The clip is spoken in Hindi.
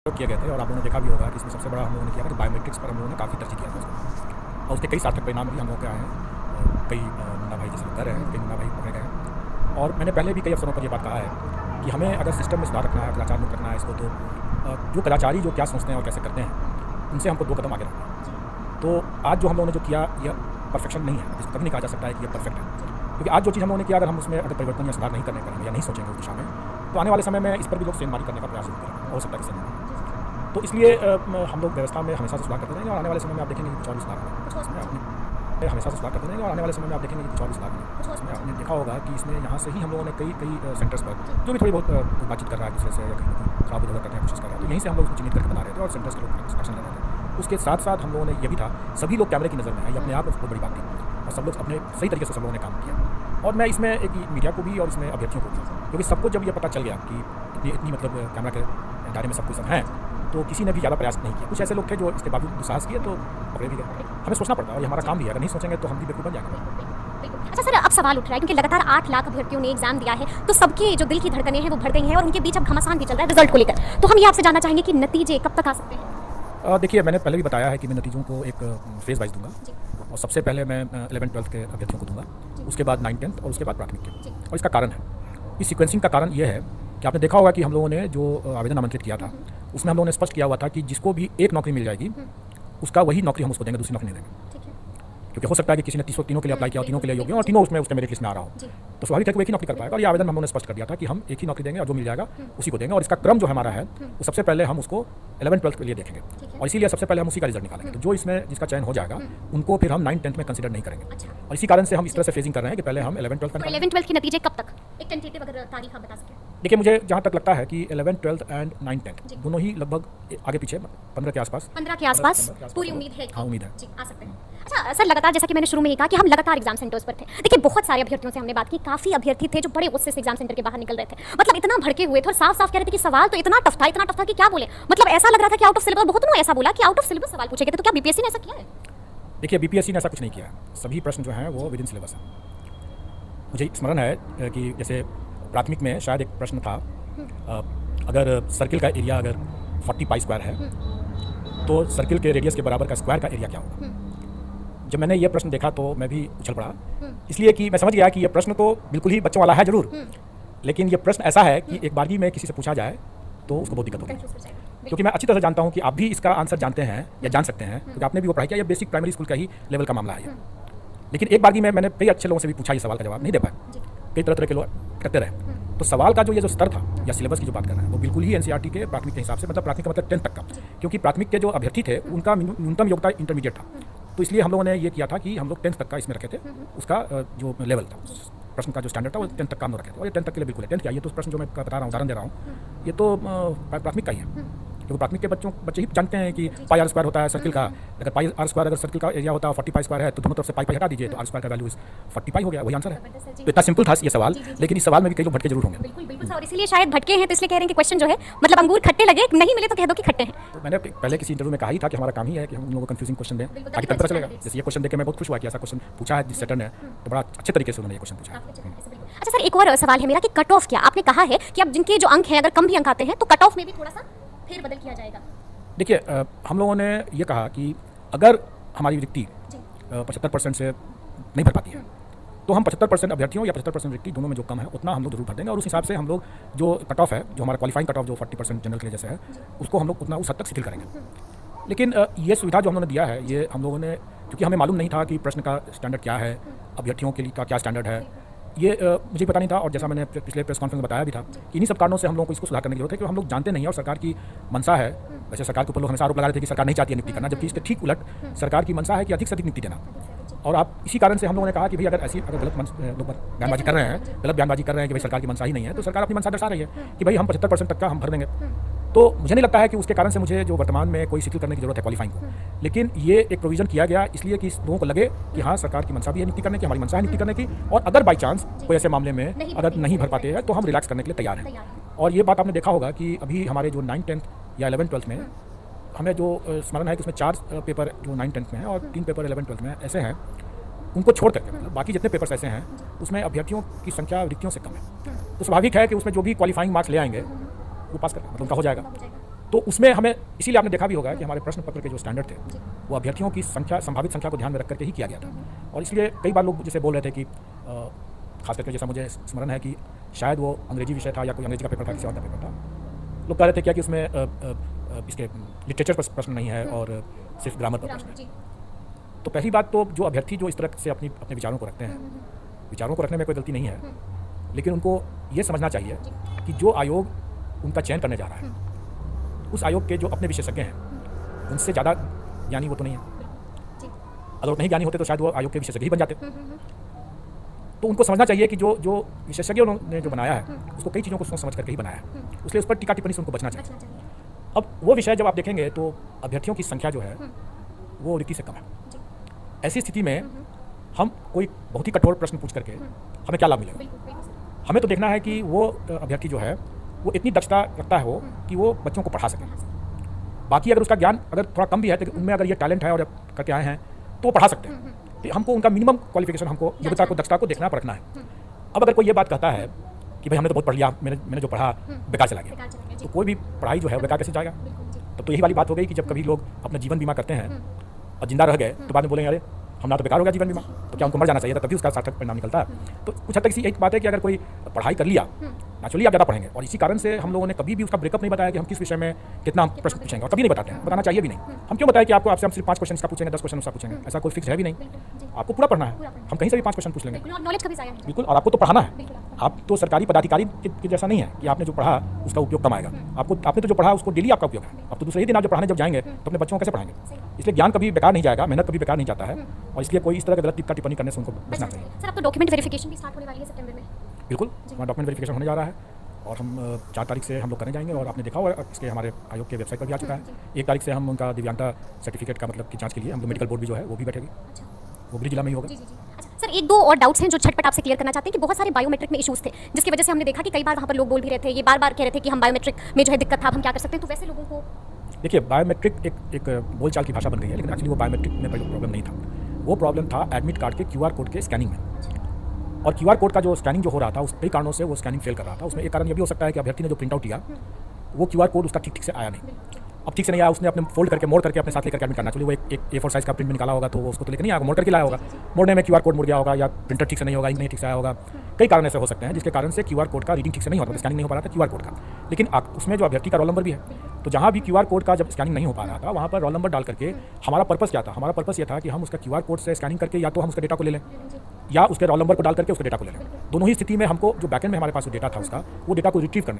किए गए थे और आप लोगों ने देखा भी होगा कि इसमें सबसे बड़ा हम लोगों ने किया था कि बायोमेट्रिक्स पर हम लोगों ने काफ़ी तरजीह किया था उसको, और उसके कई सार्थक परिणाम भी हम लोगों के आए हैं। कई मुन्ना भाई जैसे डर है, कई मुन्ना भाई पकड़े गए हैं। और मैंने पहले भी कई अवसरों पर ये बात कहा है कि हमें अगर सिस्टम में सुधार रखना है, कदाचार मुक्त रखना है इसको, तो जो कदाचारी जो क्या सोचते हैं और कैसे करते हैं उनसे हमको 2 कदम आगे रखना है। तो आज जो हम लोगों ने जो किया यह परफेक्शन नहीं है, इसको कभी नहीं कहा जा सकता है कि यह परफेक्ट है, क्योंकि आज जो चीज़ हम लोगों ने किया अगर हम उसमें अगर परिवर्तन या सुधार नहीं करेंगे या नहीं सोचेंगे उस दिशा में, तो आने वाले समय में इस पर भी लोग सेंधमारी करने का प्रयास करेंगे, हो सकता है कि सेंधमारी। तो इसलिए हम लोग व्यवस्था में हमेशा से सुधार करते रहेंगे और आने वाले समय में आप देखेंगे कि कुछ और भी सुधार होंगे। हमेशा से सुधार करते रहेंगे और आने वाले समय में आप देखेंगे कि कुछ और भी सुधार होंगे। इसमें आपने देखा होगा कि इसमें यहाँ से ही हम लोगों ने कई सेंटर्स पर जो भी थोड़ी बहुत बातचीत कर रहा है दूसरे से या कहीं खराब उधर करने की कोशिश कर रहा है, तो यहीं से हम लोग उसको चिन्हित करके बता रहे थे और सेंटर्स के लोग एक्शन कर रहे थे। उसके साथ साथ हम लोगों ने ये भी था, सभी लोग कैमरे की नज़र में है, ये अपने आप बहुत बड़ी बात थी और सब लोग अपने सही तरीके से सब लोगों ने काम किया। और मैं इसमें एक मीडिया को भी और इसमें अभ्यर्थियों को भी, क्योंकि सबको जब ये पता चल गया कि इतनी मतलब कैमरा के दायरे में सब कुछ सब हैं, तो किसी ने भी ज़्यादा प्रयास नहीं किया। कुछ ऐसे लोग थे जो इसके बावजूद दुस्साहस किए तो पकड़े भी गए। हमें सोचना पड़ता है और ये हमारा काम भी है, अगर नहीं सोचेंगे तो हम भी बेवकूफ़ बन जाएंगे। अच्छा सर, अब सवाल उठ रहा है क्योंकि लगातार 8 लाख अभ्यर्थियों ने एग्जाम दिया है, तो सबके जो दिल की धड़कनें हैं वो बढ़ गई हैं और उनके बीच अब घमासान भी चल रहा है रिजल्ट को लेकर। तो हम ये आपसे जानना चाहेंगे कि नतीजे कब तक आ सकते हैं? देखिए, मैंने पहले भी बताया है कि मैं नतीजों को एक फेज़ वाइज दूंगा और सबसे पहले मैं 11th-12th के अभ्यर्थियों को दूंगा, उसके बाद 9th-10th और उसके बाद प्राथमिक के। और इसका कारण है, इस सीक्वेंसिंग का कारण ये है कि आपने देखा होगा कि हम लोगों ने जो आवेदन आमंत्रित किया था उसमें हम लोगों ने स्पष्ट किया हुआ था कि जिसको भी एक नौकरी मिल जाएगी उसका वही नौकरी हम उसको देंगे, दूसरी नौकरी नहीं देंगे। क्योंकि हो सकता है कि किसी ने तीनों के लिए अप्लाई किया, तीनों के लिए योग्य और तीनों उसमें उसके मेरिट लिस्ट में आ रहा हो, तो स्वाभाविक है कि वो एक ही नौकरी कर पाएगा। और ये आवेदन हम लोगों ने स्पष्ट कर दिया था कि हम एक ही नौकरी देंगे और जो मिल जाएगा उसी को देंगे। और इसका क्रम जो हमारा है वो सबसे पहले हम उसको 11th-12th के लिए देखेंगे और इसीलिए सबसे पहले हम उसी का रिजल्ट निकालेंगे। तो जो इसमें जिसका चयन हो जाएगा उनको फिर हम 9th-10th में कंसिडर नहीं करेंगे। और इसी कारण से हम इस तरह से फेजिंग कर रहे हैं कि पहले हम 11th-12th का 11th-12th के नतीजे कब तक, एक टेंटेटिव अगर तारीख आप बता सकें? देखिए, मुझे जहाँ तक लगता है कि 11th-12th एंड 9th-10th दोनों ही लगभग आगे पीछे 15 के आसपास पूरी उम्मीद है। हाँ, उम्मीद है जी, आ सकते हैं। अच्छा सर, लगातार जैसा कि मैंने शुरू में ही कहा कि हम लगातार एग्जाम सेंटर्स पर थे। देखिए, बहुत सारे अभ्यर्थियों से हमने बात की, काफ़ी अभ्यर्थी थे जो बड़े गुस्से से एग्जाम सेंटर के बाहर निकल रहे थे, मतलब इतना भड़के हुए थे और साफ साफ कह रहे थे कि सवाल तो इतना टफ था कि क्या बोले, मतलब ऐसा लग रहा था कि आउट ऑफ सिलेबस। बहुत लोगों ने ऐसा बोला कि आउट ऑफ सिलेबस सवाल पूछे गए थे, तो क्या बीपीएससी ने ऐसा किया है? देखिए, बीपीएससी ने ऐसा कुछ नहीं किया है, सभी प्रश्न जो हैं वो विद इन सिलेबस है। मुझे स्मरण है कि जैसे प्राथमिक में शायद एक प्रश्न था, अगर सर्किल का एरिया अगर 40 पाई स्क्वायर है तो सर्किल के रेडियस के बराबर का स्क्वायर का एरिया क्या होगा। जब मैंने ये प्रश्न देखा तो मैं भी उछल पड़ा, इसलिए कि मैं समझ गया कि ये प्रश्न तो बिल्कुल ही बच्चों वाला है जरूर, लेकिन ये प्रश्न ऐसा है कि एक बार में किसी से पूछा जाए तो उसको बहुत दिक्कत होगी। क्योंकि मैं अच्छी तरह जानता हूँ कि आप भी इसका आंसर जानते हैं या जान सकते हैं, क्योंकि आपने भी वो पढ़ाई किया, ये बेसिक प्राइमरी स्कूल का ही लेवल का मामला है ये। लेकिन एक बार मैंने कई अच्छे लोगों से भी पूछा, ये सवाल का जवाब नहीं दे पाए, कई तरह के लोग करते रहे। तो सवाल का जो ये जो स्तर था या सिलेबस की जो बात कर रहे हैं वो बिल्कुल ही एनसीईआरटी के प्राथमिक के हिसाब से, मतलब प्राथमिक का मतलब 10th तक का, क्योंकि प्राथमिक के जो अभ्यर्थी थे उनका न्यूनतम योग्यता इंटरमीडिएट था, तो इसलिए हम लोगों ने ये किया था कि हम लोग 10th तक का इसमें रखे थे, उसका जो लेवल था प्रश्न का जो स्टैंडर्ड था वो 10th तक का हम रखे थे। और ये 10th तक के लिए बिल्कुल है। 10th क्या, ये तो प्रश्न जो मैं बता रहा हूँ, उदाहरण दे रहा हूँ, ये तो प्राथमिक का ही है, क्योंकि प्राथमिक के बच्चे ही जानते हैं कि पाई आर स्क्वायर होता है सर्किल का। अगर पाई आर स्क्वायर अगर सर्किल का एरिया होता है 40 पाई स्क्वायर है तो दोनों तरफ से पाई हटा दीजिए तो आर स्क्वायर का वैल्यू 40 पाई हो गया, वही आंसर है। तो इतना सिंपल था ये सवाल, लेकिन इस सवाल में भी कई लोग भटके जरूर होंगे। बिल्कुल सर, और इसीलिए शायद भटके हैं, तो इसलिए कह रहे हैं कि क्वेश्चन जो है मतलब अंगूर खट्टे लगे, नहीं मिले तो कह दो कि खट्टे हैं। तो मैंने पहले किसी इंटरव्यू में कहा ही था कि हमारा काम ही है कि हम लोगों को कंफ्यूजिंग क्वेश्चन दें ताकि तब पता चलेगा। जैसे ये क्वेश्चन देख के मैं बहुत खुश हुआ कि ऐसा क्वेश्चन पूछा है जिस सेटर ने, तो बड़ा अच्छे तरीके से उन्होंने ये क्वेश्चन पूछा है। अच्छा सर, एक और सवाल है मेरा कि कट ऑफ क्या, आपने कहा है कि अब जिनके जो अंक हैं अगर कम भी अंक आते हैं तो कट ऑफ में भी थोड़ा सा फेरबदल किया जाएगा। देखिए, हम लोगों ने ये कहा कि अगर हमारी व्यक्ति 75% से नहीं भर पाती है तो हम 75% अभ्यर्थियों या 75% व्यक्ति दोनों में जो कम है उतना हम लोग जरूर भर देंगे, और उस हिसाब से हम लोग जो कट ऑफ है, जो हमारा क्वालिफाइंग कट ऑफ जो 40% जनरल के लिए जैसे है, उसको हम लोग उतना उस हद तक शिथिल करेंगे। लेकिन ये सुविधा जो हम लोगों ने दिया है, ये हम लोगों ने, क्योंकि हमें मालूम नहीं था कि प्रश्न का स्टैंडर्ड क्या है, अभ्यर्थियों के लिए का क्या स्टैंडर्ड है, ये मुझे पता नहीं था। और जैसा मैंने पिछले प्रेस कॉन्फ्रेंस में बताया भी था कि इन्हीं सब कारणों से हम लोगों को इसको सुधार करने की जरूरत है, क्योंकि हम लोग जानते नहीं है और सरकार की मंशा है। वैसे सरकार के ऊपर लोग हमेशा आरोप लगा रहे थे कि सरकार नहीं चाहती है नियुक्ति करना, जबकि इसके ठीक उलट सरकार की मंशा है कि अधिक से अधिक नियुक्ति देना। और आप इसी कारण से हम लोगों ने कहा कि भाई अगर गलत लोग बयानबाजी कर रहे हैं, गलत बयानबाजी कर रहे हैं कि भाई सरकार की मंशा ही नहीं है, तो सरकार अपनी मंशा दर्शा रही है कि भाई हम 75% तक का हम भर देंगे। तो मुझे नहीं लगता है कि उसके कारण से मुझे जो वर्तमान में कोई शिथिल करने की जरूरत है क्वालिफाइंग को, लेकिन ये एक प्रोविजन किया गया इसलिए कि लोगों को लगे कि हाँ, सरकार की मंशा भी है नियुक्ति करने की, हमारी मंशा है नियुक्ति करने की, और अगर बाई चांस कोई ऐसे मामले में अगर नहीं भर पाते हैं तो हम रिलैक्स करने के लिए तैयार हैं। और ये बात आपने देखा होगा कि अभी हमारे जो 9th-10th या 11th-12th में हमें जो स्मरण है कि उसमें 4 पेपर जो 9th-10th में है और 3 पेपर 11th-12th में ऐसे हैं, उनको छोड़ करके मतलब बाकी जितने पेपर्स ऐसे हैं उसमें अभ्यर्थियों की संख्या रिक्तियों से कम है। तो स्वाभाविक है कि उसमें जो भी क्वालिफाइंग मार्क्स ले आएंगे वो पास कर मतलब उनका हो जाएगा। तो उसमें हमें इसीलिए आपने देखा भी होगा कि हमारे प्रश्न पत्र के जो स्टैंडर्ड थे वो अभ्यर्थियों की संख्या, संभावित संख्या को ध्यान में रख करके ही किया गया था। और इसलिए कई बार लोग जैसे बोल रहे थे कि खास करके जैसा मुझे स्मरण है कि शायद वो अंग्रेजी विषय था या कोई अंग्रेजी का पेपर था, किसी और का पेपर था, लोग कह रहे थे क्या कि उसमें इसके लिटरेचर पर प्रश्न नहीं है और सिर्फ ग्रामर पर प्रश्न है। तो पहली बात तो जो अभ्यर्थी जो इस तरह से अपने विचारों को रखते हैं, विचारों को रखने में कोई गलती नहीं है, लेकिन उनको ये समझना चाहिए कि जो आयोग उनका चयन करने जा रहा है उस आयोग के जो अपने विशेषज्ञ हैं उनसे ज़्यादा ज्ञानी वो तो नहीं है। अगर वो नहीं ज्ञानी होते तो शायद वो आयोग के विशेषज्ञ ही बन जाते। तो उनको समझना चाहिए कि जो विशेषज्ञ ने जो बनाया है उसको कई चीज़ों को सोच समझ करके ही बनाया है, इसलिए उस पर टीका टिप्पणी से उनको बचना चाहिए। अब वो विषय जब आप देखेंगे तो अभ्यर्थियों की संख्या जो है वो रिक्ति से कम है। ऐसी स्थिति में हम कोई बहुत ही कठोर प्रश्न पूछ करके हमें क्या लाभ मिलेगा? हमें तो देखना है कि वो अभ्यर्थी जो है वो इतनी दक्षता रखता है वो कि वो बच्चों को पढ़ा सके। बाकी अगर उसका ज्ञान अगर थोड़ा कम भी है तो उनमें अगर ये टैलेंट है और करके आए हैं तो वो पढ़ा सकते हैं। तो हमको उनका मिनिमम क्वालिफिकेशन, हमको योग्यता को, दक्षता को देखना परखना है। अब अगर कोई ये बात कहता है कि भाई हमने तो बहुत पढ़ लिया, मैंने जो पढ़ा बेकार चला गया, तो कोई भी पढ़ाई जो है बेकार कैसे जाएगा? तो यही वाली बात हो गई कि जब कभी लोग अपना जीवन बीमा करते हैं और जिंदा रह गए तो बाद में बोलेंगे अरे हमारा तो बेकार हो गया जीवन बीमा, तो क्या उनको मर जाना चाहिए था? तभी उसका सार्थक परिणाम निकलता है। तो कुछ हद तक इसी एक बात है कि अगर कोई पढ़ाई कर लिया, नेचुरली आप ज़्यादा पढ़ेंगे, और इसी कारण से हम लोगों ने कभी भी उसका ब्रेकअप नहीं बताया कि हम किस विषय में कितना प्रश्न पूछेंगे, और कभी नहीं बताते हैं, बताना चाहिए भी नहीं। हम क्यों बताएं कि आपको आपसे हम सिर्फ 5 क्वेश्चन का पूछेंगे, 10 क्वेश्चन उसका पूछेंगे? ऐसा कोई फिक्स है भी नहीं, आपको पूरा पढ़ना है। हम कहीं से भी 5 क्वेश्चन पूछ लेंगे, नॉलेज कभी जाया बिल्कुल। और आपको तो पढ़ाना है, आप तो सरकारी पदाधिकारी के जैसा नहीं है कि आपने जो पढ़ा उसका उपयोग कम आएगा। आपने तो जो पढ़ा उसको डेली आपका उपयोग है। अब तो दूसरे ही दिन आप जो पढ़ाने जब जाएंगे तो अपने बच्चों को कैसे पढ़ाएंगे? इसलिए ज्ञान कभी बेकार नहीं जाएगा, मेहनत कभी बेकार नहीं जाता है, और इसलिए कोई इस तरह का गलत टिप्पणी टिप्पणी करने से उनको बचना चाहिए। सर, अब तो डॉक्यूमेंट वेरिफिकेशन भी स्टार्ट होने वाली है सितंबर में। बिल्कुल, हमारा डॉक्यूमेंट वेरिफिकेशन होने जा रहा है और हम 4 तारीख से हम लोग करने जाएंगे। और आपने देखा होगा इसके हमारे आयोग के वेबसाइट पर भी आ चुका है। 1 तारीख से हम उनका दिव्यांगता सर्टिफिकेट का मतलब की जांच के लिए हम लोग मेडिकल बोर्ड भी जो है वो भी बैठेगी, वो भी जिला में ही होगा। सर, 1-2 और डाउट्स हैं जो झटपट आपसे क्लियर करना चाहते हैं कि बहुत सारे बायोमेट्रिक में इश्यूज थे, जिसकी वजह से हमने देखा कि कई बार वहाँ पर लोग बोल भी रहे थे, ये बार-बार कह रहे थे कि हम बायोमेट्रिक में जो है दिक्कत था, हम क्या कर सकते हैं? तो वैसे लोगों को देखिए, बायोमेट्रिक एक बोलचाल की भाषा बन गई है, लेकिन एक्चुअली वो बायोमेट्रिक में प्रॉब्लम नहीं था। वो प्रॉब्लम था एडमिट कार्ड के QR कोड के स्कैनिंग में। और QR कोड का जो स्कैनिंग जो हो रहा था उस कई कारणों से वो स्कैनिंग फेल कर रहा था। उसमें एक कारण ये भी हो सकता है कि अभ्यर्थी ने जो प्रिंट आउट लिया वो QR कोड उसका ठीक से आया नहीं। अब ठीक से नहीं आया, उसने अपने फोल्ड करके मोड़ करके अपने साथ लेकर एडमिट करना चाहिए। वो एक A4 साइज का प्रिंट में निकाला होगा तो वो उसको तो लेकर नहीं आएगा, मोड़ करके लाया होगा। मोड़ने में QR कोड मुड़ गया होगा, या प्रिंटर ठीक से नहीं होगा, इंक नहीं ठीक से आया होगा। कई कारण ऐसे हो सकते हैं जिसके कारण से QR कोड का रीडिंग ठीक से नहीं हो रहा था, स्कैनिंग नहीं हो पा रहा था QR कोड का। लेकिन उसमें जो अभ्यर्थी का रोल नंबर भी है, तो जहाँ भी QR कोड का जब स्कैनिंग नहीं हो पा रहा था वहाँ पर रोल नंबर डाल करके हमारा पर्पस क्या था? हमारा पर्पस ये था कि हम उसका QR कोड से स्कैनिंग करके या तो हम उसका डेटा को ले लें या उसके रोल नंबर को डाल करके उसके डेटा को ले लें। दोनों ही स्थिति में हमको जो बैकएंड में हमारे पास जो डेटा था उसका, वो डेटा को रिट्रीव करने